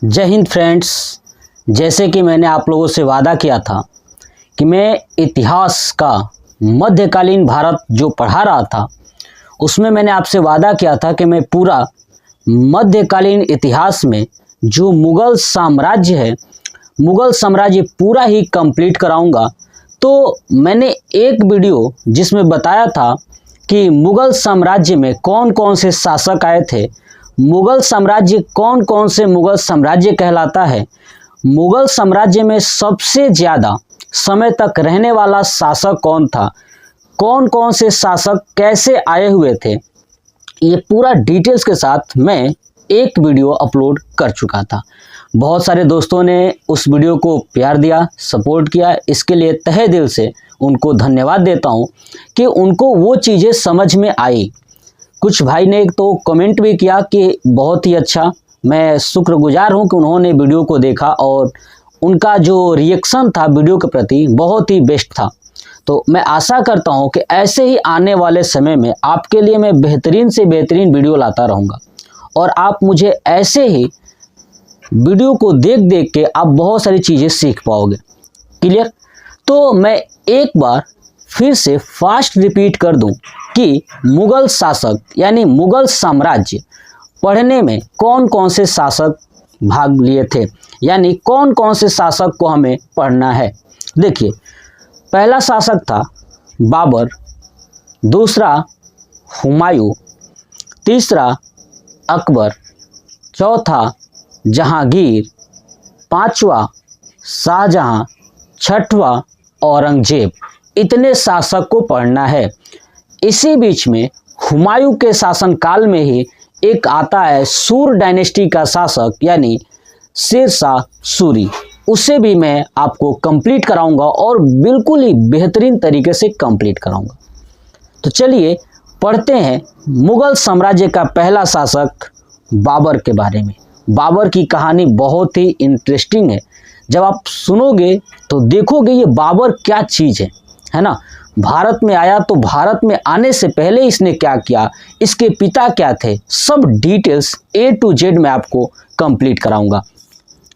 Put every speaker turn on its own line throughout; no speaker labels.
जय हिंद फ्रेंड्स। जैसे कि मैंने आप लोगों से वादा किया था कि मैं इतिहास का मध्यकालीन भारत जो पढ़ा रहा था उसमें मैंने आपसे वादा किया था कि मैं पूरा मध्यकालीन इतिहास में जो मुग़ल साम्राज्य है, मुग़ल साम्राज्य पूरा ही कंप्लीट कराऊंगा। तो मैंने एक वीडियो जिसमें बताया था कि मुग़ल साम्राज्य में कौन कौन से शासक आए थे, मुग़ल साम्राज्य कौन कौन से मुग़ल साम्राज्य कहलाता है, मुग़ल साम्राज्य में सबसे ज़्यादा समय तक रहने वाला शासक कौन था, कौन कौन से शासक कैसे आए हुए थे, ये पूरा डिटेल्स के साथ मैं एक वीडियो अपलोड कर चुका था। बहुत सारे दोस्तों ने उस वीडियो को प्यार दिया, सपोर्ट किया, इसके लिए तहे दिल से उनको धन्यवाद देता हूँ कि उनको वो चीज़ें समझ में आई। कुछ भाई ने तो कमेंट भी किया कि बहुत ही अच्छा, मैं शुक्रगुजार हूँ कि उन्होंने वीडियो को देखा और उनका जो रिएक्शन था वीडियो के प्रति बहुत ही बेस्ट था। तो मैं आशा करता हूँ कि ऐसे ही आने वाले समय में आपके लिए मैं बेहतरीन से बेहतरीन वीडियो लाता रहूँगा और आप मुझे ऐसे ही वीडियो को देख देख के आप बहुत सारी चीज़ें सीख पाओगे। क्लियर? तो मैं एक बार फिर से फास्ट रिपीट कर दूं कि मुग़ल शासक यानी मुग़ल साम्राज्य पढ़ने में कौन कौन से शासक भाग लिए थे, यानी कौन कौन से शासक को हमें पढ़ना है। देखिए, पहला शासक था बाबर, दूसरा हुमायूं, तीसरा अकबर, चौथा जहांगीर, पांचवा शाहजहां, छठवां औरंगजेब। इतने शासक को पढ़ना है। इसी बीच में हुमायूं के शासनकाल में ही एक आता है सूर डायनेस्टी का शासक यानी शेरशाह सूरी, उसे भी मैं आपको कंप्लीट कराऊंगा और बिल्कुल ही बेहतरीन तरीके से कंप्लीट कराऊंगा। तो चलिए पढ़ते हैं मुग़ल साम्राज्य का पहला शासक बाबर के बारे में। बाबर की कहानी बहुत ही इंटरेस्टिंग है। जब आप सुनोगे तो देखोगे ये बाबर क्या चीज़ है ना। भारत में आया तो भारत में आने से पहले इसने क्या किया, इसके पिता क्या थे, सब डिटेल्स A to Z मैं आपको कंप्लीट कराऊंगा।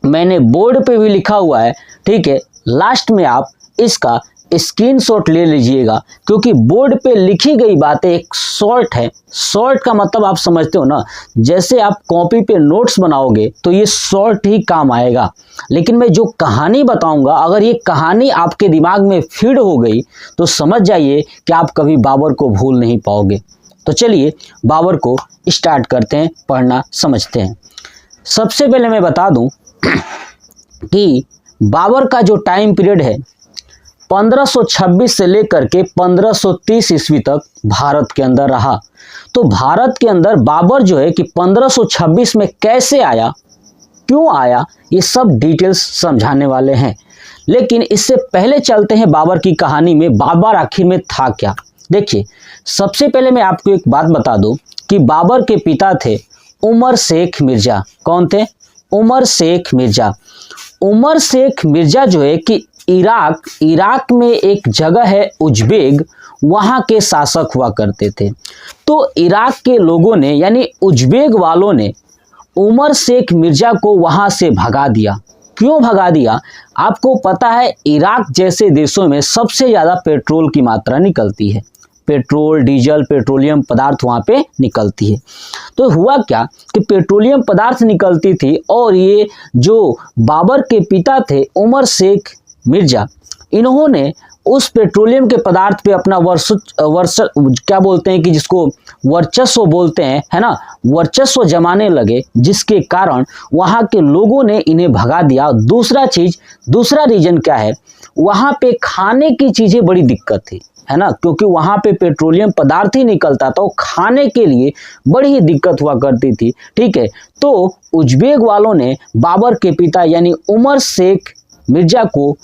मैंने बोर्ड पे भी लिखा हुआ है, ठीक है। लास्ट में आप इसका स्क्रीनशॉट ले लीजिएगा क्योंकि बोर्ड पे लिखी गई बातें एक शॉर्ट है। शॉर्ट का मतलब आप समझते हो ना, जैसे आप कॉपी पे नोट्स बनाओगे तो ये शॉर्ट ही काम आएगा। लेकिन मैं जो कहानी बताऊंगा, अगर ये कहानी आपके दिमाग में फीड हो गई तो समझ जाइए कि आप कभी बाबर को भूल नहीं पाओगे। तो चलिए बाबर को स्टार्ट करते हैं, पढ़ना समझते हैं। सबसे पहले मैं बता दूं कि बाबर का जो टाइम पीरियड है 1526 से लेकर के 1530 ईस्वी तक भारत के अंदर रहा। तो भारत के अंदर बाबर जो है कि 1526 में कैसे आया, क्यों आया, ये सब डिटेल्स समझाने वाले हैं। लेकिन इससे पहले चलते हैं बाबर की कहानी में, बाबर आखिर में था क्या। देखिए, सबसे पहले मैं आपको एक बात बता दूं कि बाबर के पिता थे उमर शेख मिर्जा। कौन थे? उमर शेख मिर्जा। उमर शेख मिर्जा जो है कि इराक में एक जगह है उज्बेक, वहाँ के शासक हुआ करते थे। तो इराक के लोगों ने यानी उज्बेक वालों ने उमर शेख मिर्जा को वहाँ से भगा दिया। क्यों भगा दिया? आपको पता है इराक जैसे देशों में सबसे ज़्यादा पेट्रोल की मात्रा निकलती है, पेट्रोल, डीजल, पेट्रोलियम पदार्थ वहाँ पे निकलती है। तो हुआ क्या कि पेट्रोलियम पदार्थ निकलती थी और ये जो बाबर के पिता थे उमर शेख मिर्जा, इन्होंने उस पेट्रोलियम के पदार्थ पे अपना क्या बोलते हैं कि जिसको वर्चस्व बोलते हैं, है ना, वर्चस्व जमाने लगे, जिसके कारण वहाँ के लोगों ने इन्हें भगा दिया। दूसरा रीजन क्या है, वहाँ पे खाने की चीज़ें बड़ी दिक्कत थी, है ना, क्योंकि वहाँ पे पेट्रोलियम पदार्थ ही निकलता था, खाने के लिए बड़ी ही दिक्कत हुआ करती थी, ठीक है। तो उज्बेक वालों ने बाबर के पिता यानी उमर शेख मिर्जा को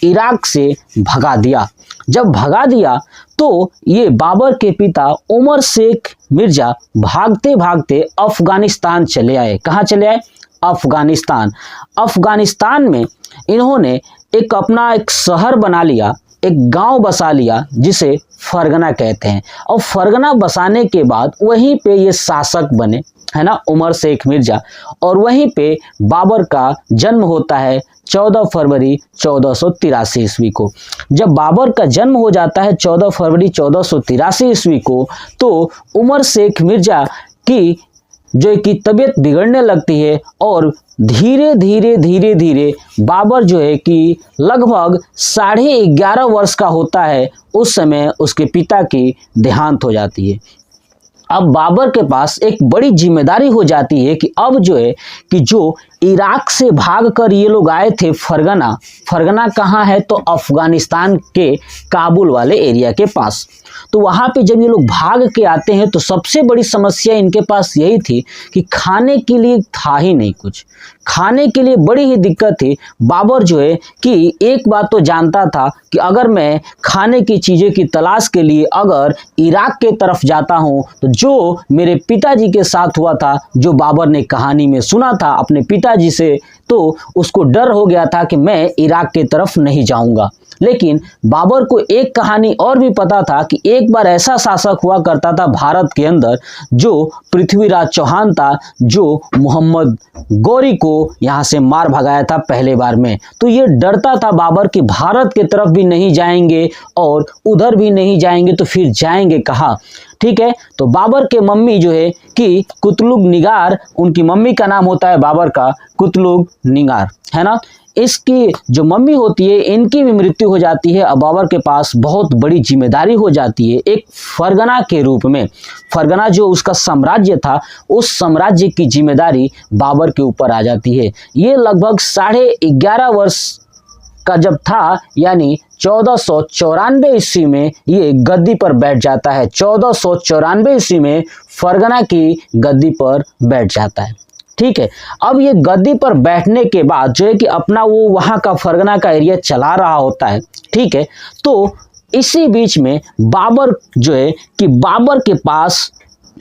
इराक से भगा दिया। जब भगा दिया तो ये बाबर के पिता उमर शेख मिर्जा भागते भागते अफगानिस्तान चले आए। कहाँ चले आए? अफगानिस्तान। अफगानिस्तान में इन्होंने एक शहर बना लिया, एक गांव बसा लिया जिसे फरगना कहते हैं। और फरगना बसाने के बाद वहीं पे ये शासक बने। है ना, उमर शेख मिर्जा। और वहीं पे बाबर का जन्म होता है 14 फरवरी 1483 ईस्वी को। जब बाबर का जन्म हो जाता है 14 फरवरी 1483 ईस्वी को, तो उमर शेख मिर्जा की जो कि तबीयत बिगड़ने लगती है और धीरे धीरे बाबर जो है कि लगभग 11.5 वर्ष का होता है, उस समय उसके पिता की देहांत हो जाती है। अब बाबर के पास एक बड़ी जिम्मेदारी हो जाती है कि अब जो है कि जो इराक से भागकर ये लोग आए थे फरगना, फरगना कहाँ है तो अफगानिस्तान के काबुल वाले एरिया के पास। तो वहाँ पे जब ये लोग भाग के आते हैं तो सबसे बड़ी समस्या इनके पास यही थी कि खाने के लिए था ही नहीं कुछ, खाने के लिए बड़ी ही दिक्कत थी। बाबर जो है कि एक बात तो जानता था कि अगर मैं खाने की चीज़ें की तलाश के लिए अगर इराक के तरफ जाता हूँ तो जो मेरे पिताजी के साथ हुआ था, जो बाबर ने कहानी में सुना था अपने पिताजी से, तो उसको डर हो गया था कि मैं इराक के तरफ नहीं जाऊँगा। लेकिन बाबर को एक कहानी और भी पता था कि एक बार ऐसा शासक हुआ करता था भारत के अंदर जो पृथ्वीराज चौहान था, जो मोहम्मद गौरी को यहाँ से मार भगाया था पहले बार में। तो ये डरता था बाबर कि भारत के तरफ भी नहीं जाएंगे और उधर भी नहीं जाएंगे तो फिर जाएंगे कहाँ। ठीक है, तो बाबर के मम्मी जो है कि कुतलुग निगार, उनकी मम्मी का नाम होता है बाबर का कुतलुग निगार, है ना। इसकी जो मम्मी होती है इनकी भी मृत्यु हो जाती है। अब बाबर के पास बहुत बड़ी जिम्मेदारी हो जाती है एक फरगना के रूप में। फरगना जो उसका साम्राज्य था, उस साम्राज्य की जिम्मेदारी बाबर के ऊपर आ जाती है। ये लगभग 11.5 वर्ष का जब था, यानी 1494 ईस्वी में ये गद्दी पर बैठ जाता है। 1494 ईस्वी में फरगना की गद्दी पर बैठ जाता है। ठीक है, अब ये गद्दी पर बैठने के बाद जो है कि अपना वो वहाँ का फरगना का एरिया चला रहा होता है। ठीक है, तो इसी बीच में बाबर जो है कि बाबर के पास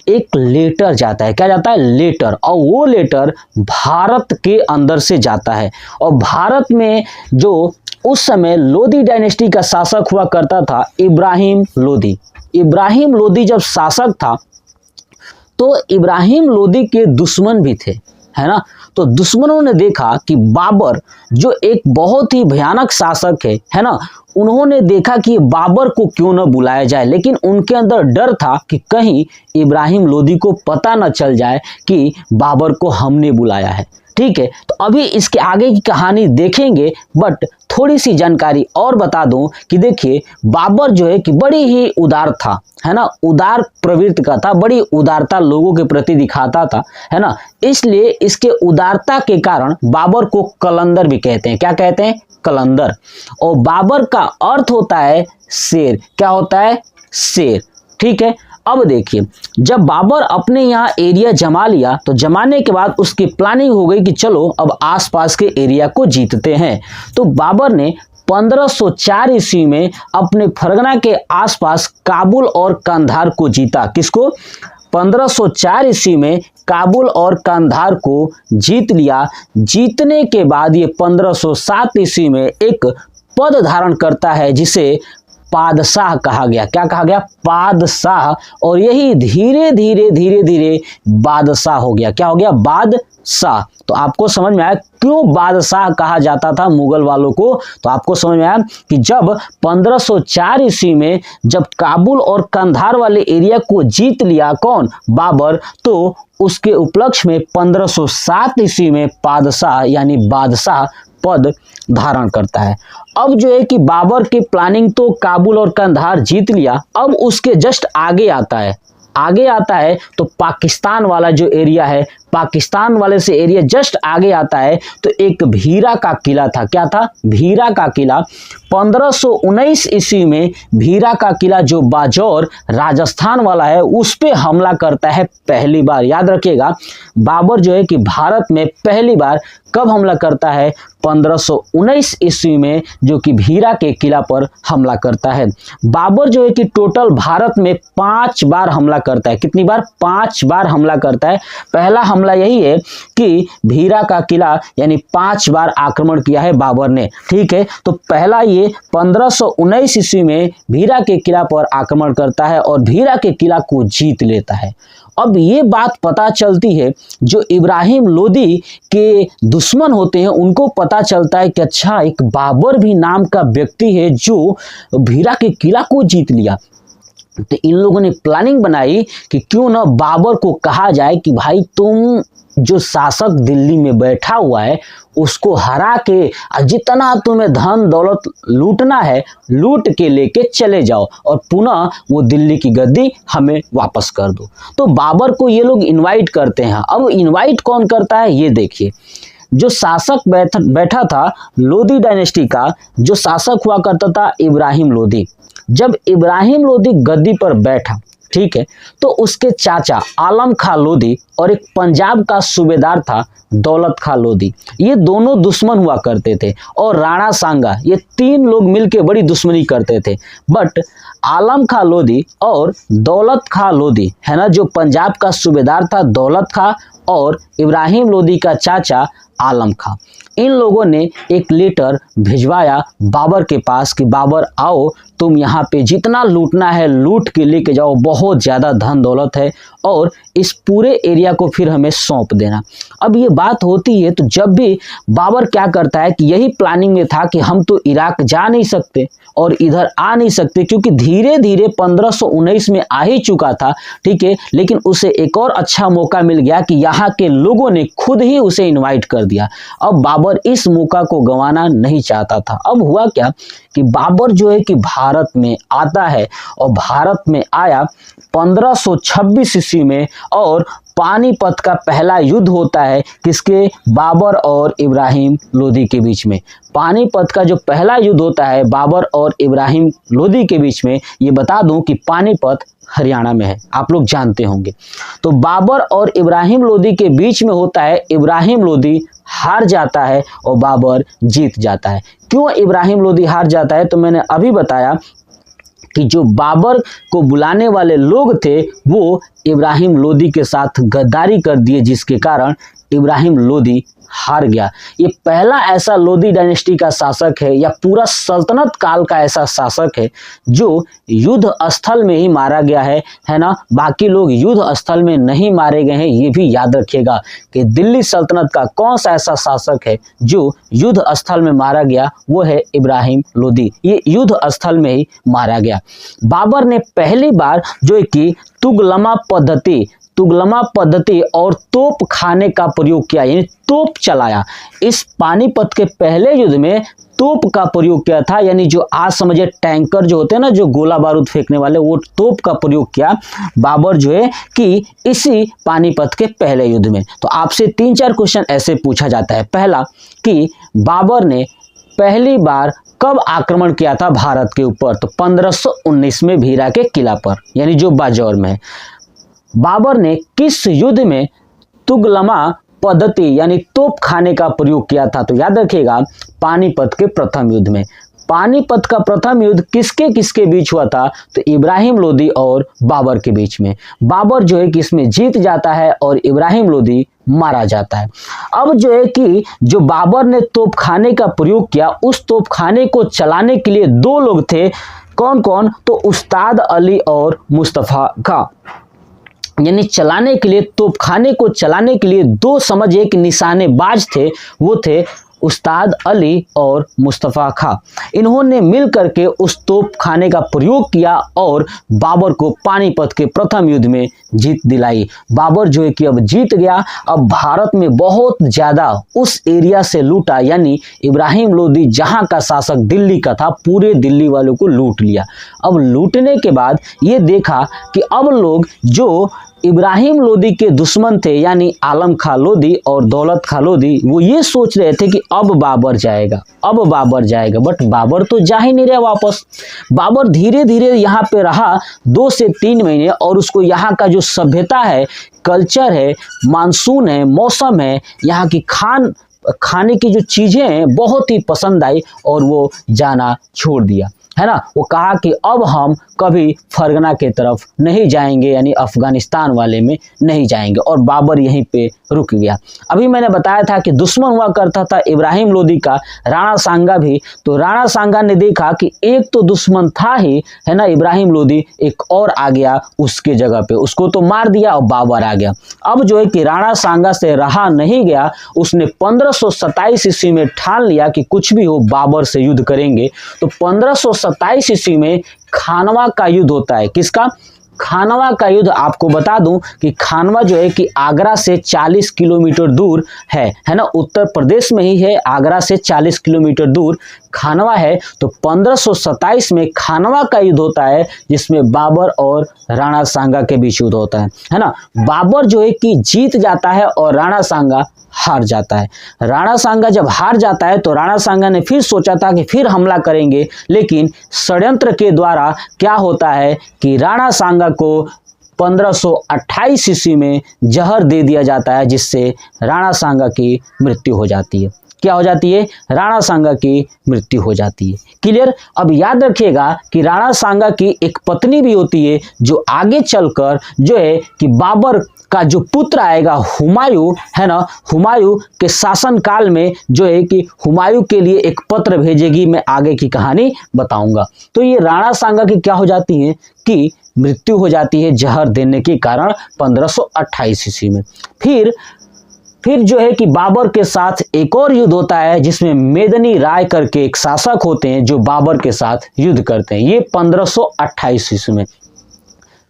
एक लेटर जाता है। क्या जाता है? लेटर। और वो लेटर भारत के अंदर से जाता है। और भारत में जो उस समय लोदी डायनेस्टी का शासक हुआ करता था, इब्राहिम लोदी। इब्राहिम लोदी जब शासक था तो इब्राहिम लोदी के दुश्मन भी थे, है ना। तो दुश्मनों ने देखा कि बाबर जो एक बहुत ही भयानक शासक है ना, उन्होंने देखा कि बाबर को क्यों न बुलाया जाए। लेकिन उनके अंदर डर था कि कहीं इब्राहिम लोदी को पता न चल जाए कि बाबर को हमने बुलाया है। ठीक है, तो अभी इसके आगे की कहानी देखेंगे, बट थोड़ी सी जानकारी और बता दूं कि देखिए बाबर जो है कि बड़ी ही उदार था, है ना, उदार प्रवृत्ति का था, बड़ी उदारता लोगों के प्रति दिखाता था, है ना। इसलिए इसके उदारता के कारण बाबर को कलंदर भी कहते हैं। क्या कहते हैं? कलंदर। और बाबर का अर्थ होता है शेर। क्या होता है? शेर। ठीक है, अब देखिए जब बाबर अपने यहाँ एरिया जमा लिया तो जमाने के बाद उसकी प्लानिंग हो गई कि चलो अब आसपास के एरिया को जीतते हैं। तो बाबर ने 1504 ईस्वी में अपने फरगना के आसपास काबुल और कंधार को जीता। किसको? 1504 ईस्वी में काबुल और कंधार को जीत लिया। जीतने के बाद ये 1507 ईस्वी में एक पद धारण करता है जिसे पादशाह कहा गया। क्या कहा गया? पादशाह। और यही धीरे धीरे बादशाह हो गया। क्या हो गया? बादशाह। तो आपको समझ में आया क्यों बादशाह कहा जाता था मुगल वालों को। तो आपको समझ में आया कि जब 1504 ईस्वी में जब काबुल और कंधार वाले एरिया को जीत लिया कौन? बाबर, तो उसके उपलक्ष्य में 1507 ईस्वी में पादशाह यानी बादशाह पद धारण करता है। अब जो है कि बाबर की प्लानिंग तो काबुल और कंधार जीत लिया, अब उसके जस्ट आगे आता है तो पाकिस्तान वाला जो एरिया है, पाकिस्तान वाले से एरिया जस्ट आगे आता है तो एक भीरा का किला था। क्या था? भीरा का किला। 1519 ईस्वी में भीरा का किला जो बाजौर राजस्थान वाला है उस पे हमला करता है पहली बार। याद रखिएगा बाबर जो है कि भारत में पहली बार कब हमला करता है? 1519 ईस्वी में, जो कि भीरा के किला पर हमला करता है। बाबर जो है कि टोटल भारत में 5 बार हमला करता है। कितनी बार? 5 बार हमला करता है। पहला हमला यही है कि भीरा का किला यानी 5 बार आक्रमण किया है बाबर ने। ठीक है, तो पहला ये 1519 ईस्वी में भीरा के किला पर आक्रमण करता है और भीरा के किला को जीत लेता है। अब ये बात पता चलती है, जो इब्राहिम लोदी के दुश्मन होते हैं उनको पता चलता है कि अच्छा एक बाबर भी नाम का व्यक्ति है जो भीरा के किला को जीत लिया। तो इन लोगों ने प्लानिंग बनाई कि क्यों ना बाबर को कहा जाए कि भाई तुम जो शासक दिल्ली में बैठा हुआ है उसको हरा के जितना तुम्हें धन दौलत लूटना है लूट के लेके चले जाओ और पुनः वो दिल्ली की गद्दी हमें वापस कर दो। तो बाबर को ये लोग इनवाइट करते हैं। अब इनवाइट कौन करता है ये देखिए। जो शासक बैठा था लोदी डायनेस्टी का, जो शासक हुआ करता था इब्राहिम लोदी। जब इब्राहिम लोदी गद्दी पर बैठा, ठीक है, तो उसके चाचा आलम खां लोदी और एक पंजाब का सूबेदार था दौलत खां लोदी, ये दोनों दुश्मन हुआ करते थे। और राणा सांगा, ये 3 लोग मिलके बड़ी दुश्मनी करते थे। बट आलम खां लोदी और दौलत खां लोदी है ना, जो पंजाब का सूबेदार था दौलत खां और इब्राहिम लोदी का चाचा आलम खां, इन लोगों ने एक लेटर भिजवाया बाबर के पास कि बाबर आओ, तुम यहाँ पे जितना लूटना है लूट के लेके जाओ, बहुत ज़्यादा धन दौलत है और इस पूरे एरिया को फिर हमें सौंप देना। अब ये बात होती है तो जब भी बाबर क्या करता है कि यही प्लानिंग में था कि हम तो इराक जा नहीं सकते और इधर आ नहीं सकते, क्योंकि धीरे धीरे 1519 में आ ही चुका था। ठीक है, लेकिन उसे एक और अच्छा मौका मिल गया कि यहाँ के लोगों ने खुद ही उसे इनवाइट कर दिया। अब बाबर इस मौका को गंवाना नहीं चाहता था। अब हुआ क्या कि बाबर जो है कि भारत में आता है और भारत में आया 1526 ईस्वी में और पानीपत का पहला युद्ध होता है किसके, बाबर और इब्राहिम लोदी के बीच में। पानीपत का जो पहला युद्ध होता है बाबर और इब्राहिम लोदी के बीच में, ये बता दूं कि पानीपत हरियाणा में है, आप लोग जानते होंगे। तो बाबर और इब्राहिम लोदी के बीच में होता है, इब्राहिम लोदी हार जाता है और बाबर जीत जाता है। क्यों इब्राहिम लोदी हार जाता है, तो मैंने अभी बताया कि जो बाबर को बुलाने वाले लोग थे वो इब्राहिम लोदी के साथ गद्दारी कर दिए, जिसके कारण इब्राहिम लोदी हार गया। ये पहला ऐसा लोदी डायनेस्टी का शासक है या पूरा सल्तनत काल का ऐसा शासक है जो युद्ध स्थल में ही मारा गया है ना। बाकी लोग युद्ध स्थल में नहीं मारे गए हैं, ये भी याद रखिएगा कि दिल्ली सल्तनत का कौन सा ऐसा शासक है जो युद्ध स्थल में मारा गया, वो है इब्राहिम लोदी। ये युद्ध स्थल में ही मारा गया। बाबर ने पहली बार जो है कि तुगलमा पद्धति और तोप खाने का प्रयोग किया, यानी तोप चलाया। इस पानीपत के पहले युद्ध में तोप का प्रयोग किया था, यानी जो आज समझिए टैंकर जो होते हैं ना, जो गोला बारूद फेंकने वाले, वो तोप का प्रयोग किया बाबर जो है कि इसी पानीपत के पहले युद्ध में। तो आपसे 3-4 क्वेश्चन ऐसे पूछा जाता है। पहला कि बाबर ने पहली बार कब आक्रमण किया था भारत के ऊपर, तो 1519 में भीरा के किला पर, यानी जो बाजौर में है। बाबर ने किस युद्ध में तुगलमा पद्धति यानी तोप खाने का प्रयोग किया था, तो याद रखिएगा पानीपत के प्रथम युद्ध में। पानीपत का प्रथम युद्ध किसके किसके बीच हुआ था, तो इब्राहिम लोदी और बाबर के बीच में। बाबर जो है कि इसमें जीत जाता है और इब्राहिम लोदी मारा जाता है। अब जो है कि जो बाबर ने तोप खाने का प्रयोग किया, उस तोप खाने को चलाने के लिए 2 लोग थे। कौन कौन, तो उस्ताद अली और मुस्तफ़ा खां। यानी चलाने के लिए, तोपखाने को चलाने के लिए 2 समझिए कि निशानेबाज थे, वो थे उस्ताद अली और मुस्तफ़ा खां। इन्होंने मिल करके उस तोपखाने का प्रयोग किया और बाबर को पानीपत के प्रथम युद्ध में जीत दिलाई। बाबर जो है कि अब जीत गया। अब भारत में बहुत ज़्यादा उस एरिया से लूटा, यानी इब्राहिम लोदी जहां का शासक दिल्ली का था, पूरे दिल्ली वालों को लूट लिया। अब लूटने के बाद ये देखा कि अब लोग जो इब्राहिम लोदी के दुश्मन थे, यानी आलम खां लोदी और दौलत खां लोदी, वो ये सोच रहे थे कि अब बाबर जाएगा। बट बाबर तो जा ही नहीं रहा वापस। बाबर धीरे धीरे यहाँ पे रहा 2 से 3 महीने और उसको यहाँ का जो सभ्यता है, कल्चर है, मानसून है, मौसम है, यहाँ की खाने की जो चीज़ें हैं बहुत ही पसंद आई और वो जाना छोड़ दिया, है ना, वो कहा कि अब हम कभी फरगना के तरफ नहीं जाएंगे, यानी अफगानिस्तान वाले में नहीं जाएंगे, और बाबर यहीं पे रुक गया। अभी मैंने बताया था कि दुश्मन हुआ करता था इब्राहिम लोदी का राणा सांगा भी, तो राणा सांगा ने देखा कि एक तो दुश्मन था ही, है ना, इब्राहिम लोदी, एक और आ गया उसके जगह पे, उसको तो मार दिया और बाबर आ गया। अब जो है कि राणा सांगा से रहा नहीं गया, उसने 1527 ईस्वी में ठान लिया कि कुछ भी हो बाबर से युद्ध करेंगे। तो 1527 ईस्वी में खानवा का युद्ध होता है। किसका? खानवा का युद्ध। आपको बता दूं कि खानवा जो है कि आगरा से 40 किलोमीटर दूर है ना, उत्तर प्रदेश में ही है, आगरा से 40 किलोमीटर दूर खानवा है। तो 1527 में खानवा का युद्ध होता है, जिसमें बाबर और राणा सांगा के बीच युद्ध होता है ना। बाबर जो है कि जीत जाता है और राणा सांगा हार जाता है। राणा सांगा जब हार जाता है तो राणा सांगा ने फिर सोचा था कि फिर हमला करेंगे, लेकिन षड्यंत्र के द्वारा क्या होता है कि राणा सांगा को 1528 ईस्वी में जहर दे दिया जाता है, जिससे राणा सांगा की मृत्यु हो जाती है। क्या हो जाती है? राणा सांगा की मृत्यु हो जाती है। क्लियर? अब याद रखिएगा कि राणा सांगा की एक पत्नी भी होती है, जो आगे चलकर जो है कि बाबर का जो पुत्र आएगा हुमायूं, है ना, हुमायूं के शासन काल में जो है कि हुमायूं के लिए एक पत्र भेजेगी। मैं आगे की कहानी बताऊंगा। तो ये राणा सांगा की क्या हो जाती है कि मृत्यु हो जाती है जहर देने के कारण 1528 ईस्वी में। फिर जो है कि बाबर के साथ एक और युद्ध होता है, जिसमें मेदनी राय करके एक शासक होते हैं जो बाबर के साथ युद्ध करते हैं। ये 1528 ईस्वी में।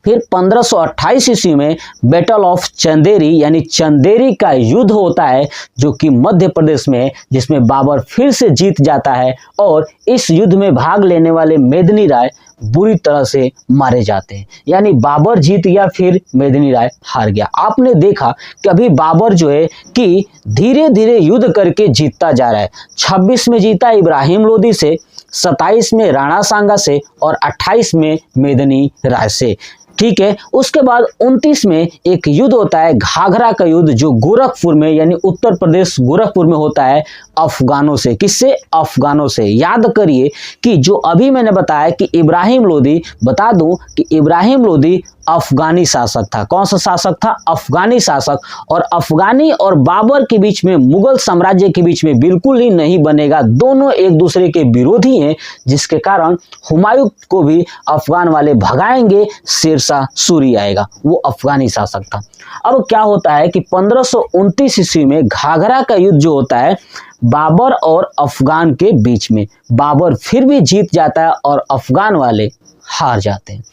फिर 1528 ईस्वी में बैटल ऑफ चंदेरी, यानी चंदेरी का युद्ध होता है, जो कि मध्य प्रदेश में है, जिसमें बाबर फिर से जीत जाता है और इस युद्ध में भाग लेने वाले मेदनी राय बुरी तरह से मारे जाते हैं। यानी बाबर जीत गया, फिर मेदनी राय हार गया। आपने देखा कि अभी बाबर जो है कि धीरे धीरे युद्ध करके जीतता जा रहा है। 26 में जीता इब्राहिम लोदी से, 27 में राणा सांगा से और 28 में मेदनी राय से। ठीक है। उसके बाद 29 में एक युद्ध होता है, घाघरा का युद्ध, जो गोरखपुर में, यानी उत्तर प्रदेश गोरखपुर में होता है अफगानों से। किससे? अफगानों से। याद करिए कि जो अभी मैंने बताया कि इब्राहिम लोदी, बता दूं कि इब्राहिम लोदी अफगानी शासक था। कौन सा शासक था? अफगानी शासक। और अफगानी और बाबर के बीच में, मुगल साम्राज्य के बीच में बिल्कुल ही नहीं बनेगा। दोनों एक दूसरे के विरोधी हैं, जिसके कारण हुमायूं को भी अफगान वाले भगाएंगे। शेरशाह सूरी आएगा, वो अफगानी शासक था। अब क्या होता है कि 1529 ईस्वी में घाघरा का युद्ध जो होता है बाबर और अफगान के बीच में, बाबर फिर भी जीत जाता है और अफगान वाले हार जाते हैं।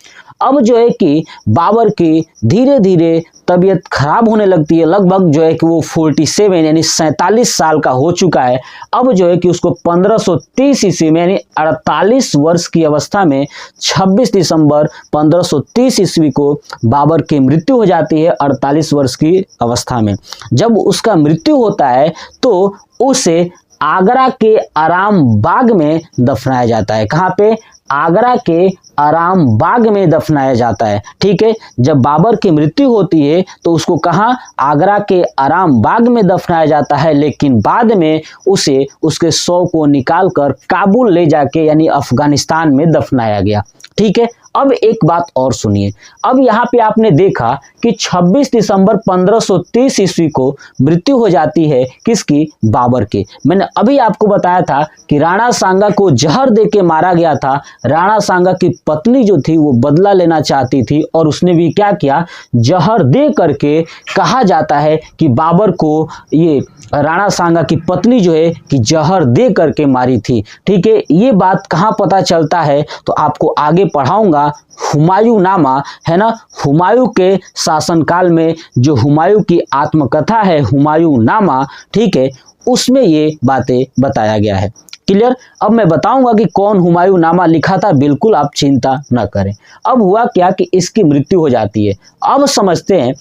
अब जो है कि बाबर की धीरे धीरे तबीयत खराब होने लगती है। लगभग जो है कि वो 47 यानी 47 साल का हो चुका है। अब जो है कि उसको 1530 ईस्वी में, यानी 48 वर्ष की अवस्था में, 26 दिसंबर 1530 ईस्वी को बाबर की मृत्यु हो जाती है 48 वर्ष की अवस्था में। जब उसका मृत्यु होता है तो उसे आगरा के आराम बाग में दफनाया जाता है। कहाँ पे? आगरा के आराम बाग में दफनाया जाता है। ठीक है। जब बाबर की मृत्यु होती है तो उसको कहाँ? आगरा के आराम बाग में दफनाया जाता है, लेकिन बाद में उसे, उसके शव को निकाल कर काबुल ले जाके, यानी अफगानिस्तान में दफनाया गया। ठीक है। अब एक बात और सुनिए। अब यहाँ पे आपने देखा कि 26 दिसंबर 1530 ईस्वी को मृत्यु हो जाती है किसकी? बाबर की। मैंने अभी आपको बताया था कि राणा सांगा को जहर दे के मारा गया था। राणा सांगा की पत्नी जो थी वो बदला लेना चाहती थी और उसने भी क्या किया? जहर दे करके, कहा जाता है कि बाबर को ये राणा सांगा की पत्नी जो है कि जहर दे करके मारी थी। ठीक है। ये बात कहाँ पता चलता है तो आपको आगे पढ़ाऊंगा। हुमायूं नामा, है ना, हुमायूं के शासनकाल में जो हुमायूं की आत्मकथा है हुमायूं नामा, ठीक है, उसमें ये बातें बताया गया है। क्लियर? अब मैं बताऊंगा कि कौन हुमायूं नामा लिखा था, बिल्कुल आप चिंता न करें। अब हुआ क्या कि इसकी मृत्यु हो जाती है। अब समझते हैं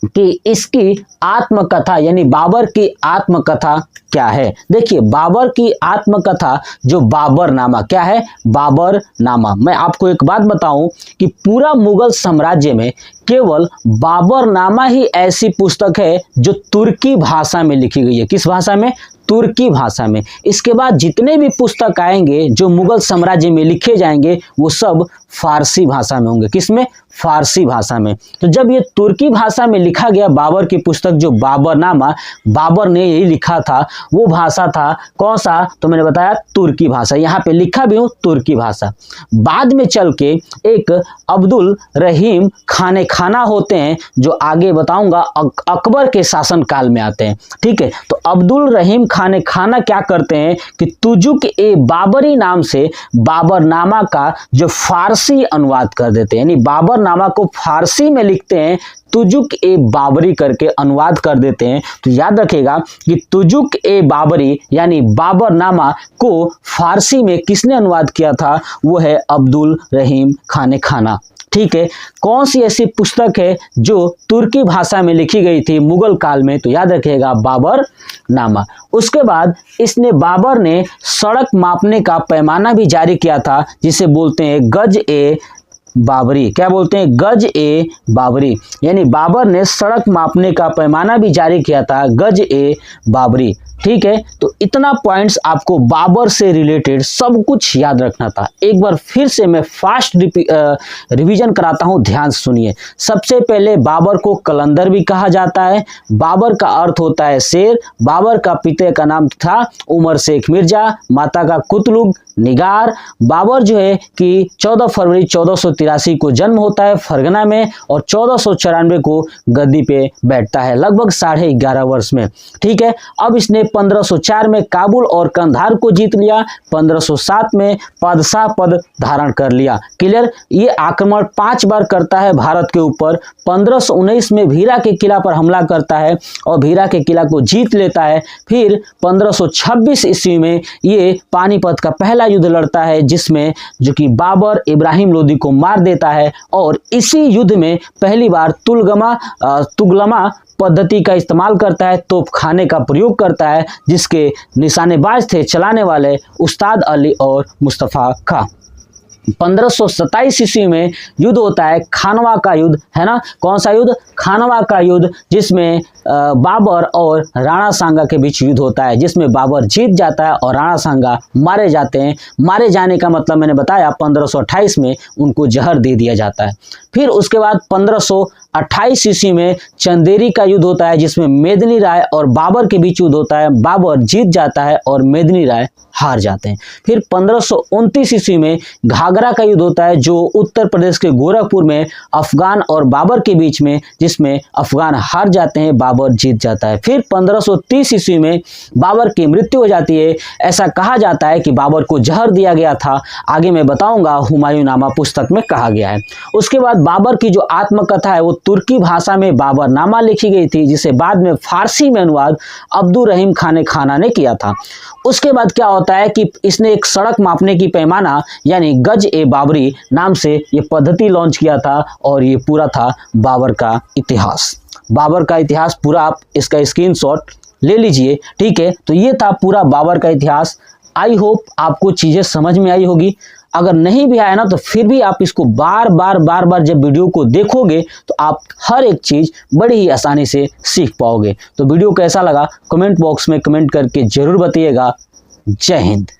कि इसकी आत्मकथा, यानी बाबर की आत्मकथा क्या है। देखिए, बाबर की आत्मकथा जो बाबरनामा, क्या है? बाबरनामा। मैं आपको एक बात बताऊं कि पूरा मुगल साम्राज्य में केवल बाबरनामा ही ऐसी पुस्तक है जो तुर्की भाषा में लिखी गई है। किस भाषा में? तुर्की भाषा में। इसके बाद जितने भी पुस्तक आएंगे जो मुगल साम्राज्य में लिखे जाएंगे वो सब फारसी भाषा में होंगे। किसमें? फारसी भाषा में। तो जब ये तुर्की भाषा में लिखा गया बाबर की पुस्तक जो बाबरनामा, बाबर ने यही लिखा था, वो भाषा था कौन सा? तो मैंने बताया तुर्की भाषा। यहाँ पे लिखा भी हूँ तुर्की भाषा। बाद में चल के एक अब्दुल रहीम खाने खाना होते हैं जो आगे बताऊंगा अकबर के शासन काल में आते हैं। ठीक है, तो अब्दुल रहीम खाने खाना क्या करते हैं कि तुजुक ए बाबरी नाम से बाबरनामा का जो फारसी अनुवाद कर देते हैं, यानी बाबरनामा को फारसी में लिखते हैं, तुजुक ए बाबरी करके अनुवाद कर देते हैं। तो याद रखिएगा कि तुजुक ए बाबरी यानी बाबरनामा को फारसी में किसने अनुवाद किया था? वो है अब्दुल रहीम खाने खाना। ठीक है, कौन सी ऐसी पुस्तक है जो तुर्की भाषा में लिखी गई थी मुगल काल में? तो याद रखिएगा बाबरनामा। उसके बाद इसने बाबर ने सड़क मापने का पैमाना भी जारी किया था जिसे बोलते हैं गज ए बाबरी। क्या बोलते हैं? गज ए बाबरी। यानी बाबर ने सड़क मापने का पैमाना भी जारी किया था, गज ए बाबरी। ठीक है, तो इतना पॉइंट्स आपको बाबर से रिलेटेड सब कुछ याद रखना था। एक बार फिर से मैं फास्ट रिवीजन कराता हूं, ध्यान सुनिए। सबसे पहले बाबर को कलंदर भी कहा जाता है। बाबर का अर्थ होता है शेर। बाबर का पिता का नाम था उमर शेख मिर्जा, माता का कुतलुग निगार। बाबर जो है कि 14 फरवरी 1483 को जन्म होता है फरगना में और 1494 को गद्दी पे बैठता है, लगभग 11.5 वर्ष में। ठीक है, अब इसने 1504 में काबुल और कंधार को जीत लिया। 1507 में पादशाह पद धारण कर लिया। क्लियर? ये आक्रमण 5 बार करता है भारत के ऊपर। 1519 में भीरा के किला पर हमला करता है और भीरा के किला को जीत लेता है। फिर 1526 ईस्वी में ये पानीपत का पहला युद्ध लड़ता है जिसमें जो कि बाबर इब्राहिम लोदी को मार देता है और इसी युद्ध में पहली बार तुगलमा पद्धति का इस्तेमाल करता है, तोपखाने का प्रयोग करता है जिसके निशानेबाज थे चलाने वाले उस्ताद अली और मुस्तफ़ा खां। 1527 ईस्वी में युद्ध होता है खानवा का युद्ध, है ना? कौन सा युद्ध? खानवा का युद्ध, जिसमें बाबर और राणा सांगा के बीच युद्ध होता है जिसमें बाबर जीत जाता है और राणा सांगा मारे जाते हैं। मारे जाने का मतलब मैंने बताया 1528 में उनको जहर दे दिया जाता है। फिर उसके बाद 1528 ईस्वी में चंदेरी का युद्ध होता है जिसमें मेदिनी राय और बाबर के बीच युद्ध होता है। बाबर जीत जाता है और मेदिनी राय हार जाते हैं। फिर 1529 ईस्वी में घाघरा का युद्ध होता है जो उत्तर प्रदेश के गोरखपुर में अफगान और बाबर के बीच में, जिसमें अफगान हार जाते हैं, बाबर जीत जाता है। फिर 1530 ईस्वी में बाबर की मृत्यु हो जाती है। ऐसा कहा जाता है कि बाबर को जहर दिया गया था, आगे मैं बताऊंगा हुमायूंनामा पुस्तक में कहा गया है। उसके बाद बाबर की जो आत्मकथा है वो तुर्की भाषा में बाबरनामा लिखी गई थी जिसे बाद में फारसी में अनुवाद अब्दुल रहीम खाने खाना ने किया था। उसके बाद क्या होता है कि इसने एक सड़क मापने की पैमाना यानी गज ए बाबरी नाम से ये पद्धति लॉन्च किया था और ये पूरा था बाबर का इतिहास। बाबर का इतिहास पूरा आप इसका स्क्रीनशॉट ले लीजिए। ठीक है, तो ये था पूरा बाबर का इतिहास। आई होप आपको चीज़ें समझ में आई होगी। अगर नहीं भी आया ना तो फिर भी आप इसको बार बार जब वीडियो को देखोगे तो आप हर एक चीज़ बड़ी ही आसानी से सीख पाओगे। तो वीडियो कैसा लगा कमेंट बॉक्स में कमेंट करके ज़रूर बताइएगा। जय हिंद।